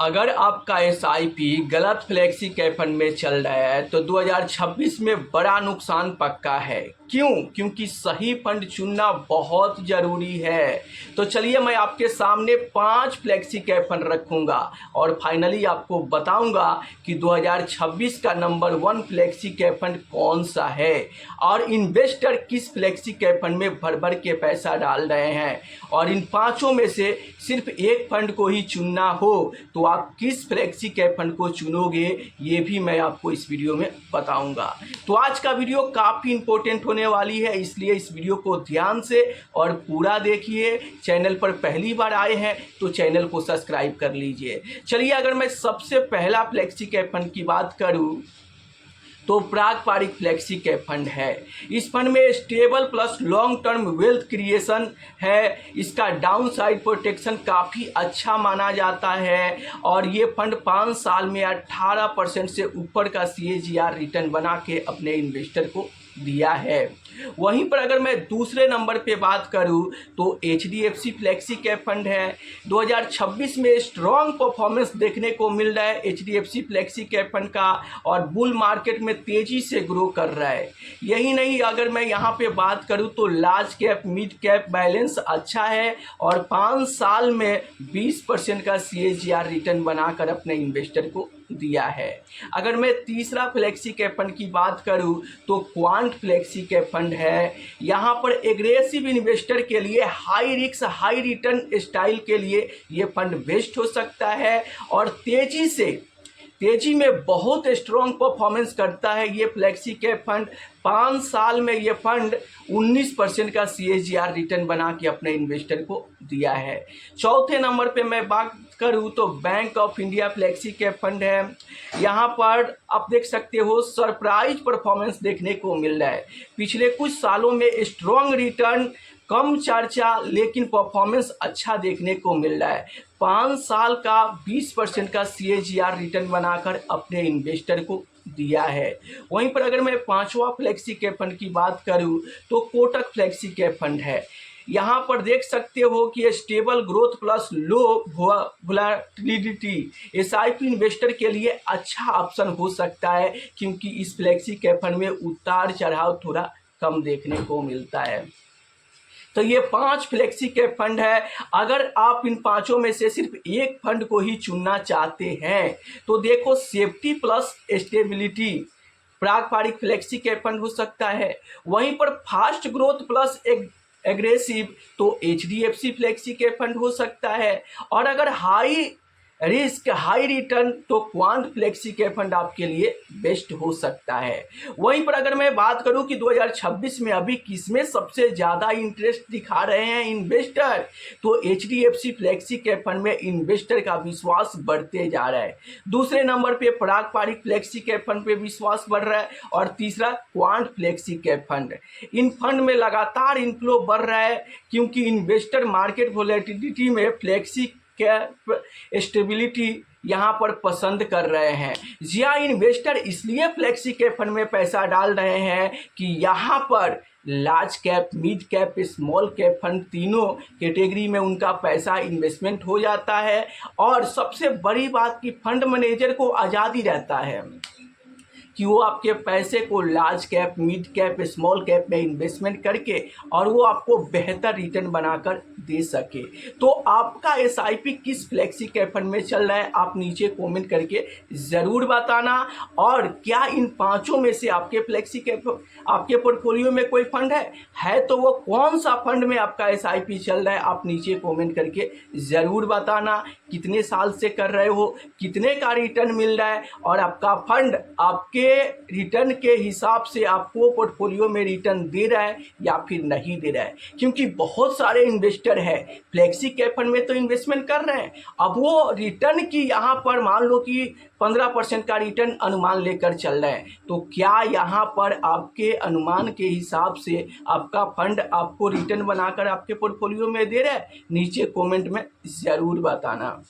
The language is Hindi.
अगर आपका एसआईपी गलत फ्लेक्सी कैप फंड में चल रहा है तो 2026 में बड़ा नुकसान पक्का है। क्यों? क्योंकि सही फंड चुनना बहुत ज़रूरी है। तो चलिए मैं आपके सामने 5 फ्लेक्सी कैप फंड रखूँगा और फाइनली आपको बताऊँगा कि 2026 का नंबर 1 फ्लेक्सी कैप फंड कौन सा है और इन्वेस्टर किस फ्लेक्सी कैप फंड में भर भर के पैसा डाल रहे हैं। और इन पाँचों में से सिर्फ एक फंड को ही चुनना हो तो आप किस फ्लेक्सी कैप फंड को चुनोगे ये भी मैं आपको इस वीडियो में बताऊंगा। तो आज का वीडियो काफ़ी इंपॉर्टेंट होने वाली है, इसलिए इस वीडियो को ध्यान से और पूरा देखिए। चैनल पर पहली बार आए हैं तो चैनल को सब्सक्राइब कर लीजिए। चलिए अगर मैं सबसे पहला फ्लेक्सी कैप फंड की बात करूं तो पारंपरिक फ्लेक्सी कैप फंड है। इस फंड में stable plus long term wealth creation है। इसका डाउन साइड प्रोटेक्शन काफ़ी अच्छा माना जाता है और ये फंड 5 साल में 18% से ऊपर का CAGR रिटर्न बना के अपने इन्वेस्टर को दिया है। वहीं पर अगर मैं दूसरे नंबर पे बात करूं तो HDFC फ्लेक्सी कैप फंड है। 2026 में स्ट्रॉन्ग परफॉर्मेंस देखने को मिल रहा है HDFC फ्लेक्सी कैप फंड का और बुल मार्केट में तेज़ी से ग्रो कर रहा है। यही नहीं, अगर मैं यहाँ पे बात करूँ तो large cap mid cap balance अच्छा है और 5 साल में 20% का CAGR रिटर्न बनाकर अपने इन्वेस्टर को दिया है। अगर मैं तीसरा फ्लेक्सी कैप फंड की बात करूं तो क्वांट फ्लेक्सी कैप फंड है। यहां पर एग्रेसिव इन्वेस्टर के लिए high risk high return style के लिए ये फंड बेस्ट हो सकता है और तेजी में बहुत स्ट्रॉन्ग परफॉर्मेंस करता है ये फ्लेक्सी कैप फंड। 5 साल में ये फंड 19% का CAGR रिटर्न बना के अपने इन्वेस्टर को दिया है। चौथे नंबर पे मैं बात करूँ तो bank of India flexi cap fund है। यहाँ पर आप देख सकते हो सरप्राइज परफॉर्मेंस देखने को मिल रहा है। पिछले कुछ सालों में स्ट्रॉन्ग रिटर्न, कम चर्चा लेकिन परफॉर्मेंस अच्छा देखने को मिल रहा है। 5 साल का 20% का CAGR रिटर्न बनाकर अपने इन्वेस्टर को दिया है। वहीं पर अगर मैं पांचवा फ्लेक्सी कैप फंड की बात करूं तो कोटक फ्लेक्सी कैप फंड है। यहाँ पर देख सकते हो कि stable growth plus low volatility SIP investor के लिए अच्छा ऑप्शन हो सकता है क्योंकि इस फ्लेक्सी कैप फंड में उतार चढ़ाव थोड़ा कम देखने को मिलता है। तो ये 5 फ्लेक्सी कैप फंड है। अगर आप इन पांचों में से सिर्फ एक फंड को ही चुनना चाहते हैं तो देखो सेफ्टी प्लस स्टेबिलिटी पारंपरिक फ्लेक्सी कैप फंड हो सकता है। वहीं पर फास्ट ग्रोथ प्लस एग्रेसिव तो HDFC फ्लेक्सी कैप फंड हो सकता है और अगर हाई रिस्क हाई रिटर्न तो क्वांट फ्लेक्सी कैप फंड आपके लिए बेस्ट हो सकता है। वहीं पर अगर मैं बात करूं कि 2026 में अभी किसमें सबसे ज़्यादा इंटरेस्ट दिखा रहे हैं इन्वेस्टर तो HDFC फ्लेक्सी कैप फंड में इन्वेस्टर का विश्वास बढ़ते जा रहा है। दूसरे नंबर पे पारंपरिक फ्लेक्सी कैप फंड पे विश्वास बढ़ रहा है और तीसरा क्वांट फ्लेक्सी कैप फंड। इन फंड में लगातार इनफ्लो बढ़ रहा है क्योंकि इन्वेस्टर मार्केट वोलेटिलिटी में फ्लेक्सी कैप स्टेबिलिटी यहाँ पर पसंद कर रहे हैं। इन्वेस्टर इसलिए फ्लेक्सी कैप फंड में पैसा डाल रहे हैं कि यहाँ पर large cap mid cap small cap fund तीनों कैटेगरी में उनका पैसा इन्वेस्टमेंट हो जाता है और सबसे बड़ी बात कि फंड मैनेजर को आज़ादी रहता है कि वो आपके पैसे को large cap mid cap small cap में इन्वेस्टमेंट करके और वो आपको बेहतर रिटर्न बनाकर दे सके। तो आपका SIP किस फ्लेक्सी कैप फंड में चल रहा है आप नीचे कमेंट करके ज़रूर बताना। और क्या इन पांचों में से आपके फ्लेक्सी कैप आपके पोर्टफोलियो में कोई फंड है तो वो कौन सा फंड में आपका SIP चल रहा है आप नीचे कमेंट करके ज़रूर बताना। कितने साल से कर रहे हो, कितने का रिटर्न मिल रहा है और आपका फंड आपके रिटर्न के हिसाब से आपको पोर्टफोलियो में रिटर्न दे रहा है या फिर नहीं दे रहा है। क्योंकि बहुत सारे इन्वेस्टर है फ्लेक्सी कैप फंड में तो इन्वेस्टमेंट कर रहे हैं, अब वो रिटर्न की यहाँ पर मान लो कि 15% का रिटर्न अनुमान लेकर चल रहे हैं तो क्या यहाँ पर आपके अनुमान के हिसाब से आपका फंड आपको रिटर्न बनाकर आपके पोर्टफोलियो में दे रहा है? नीचे कमेंट में ज़रूर बताना।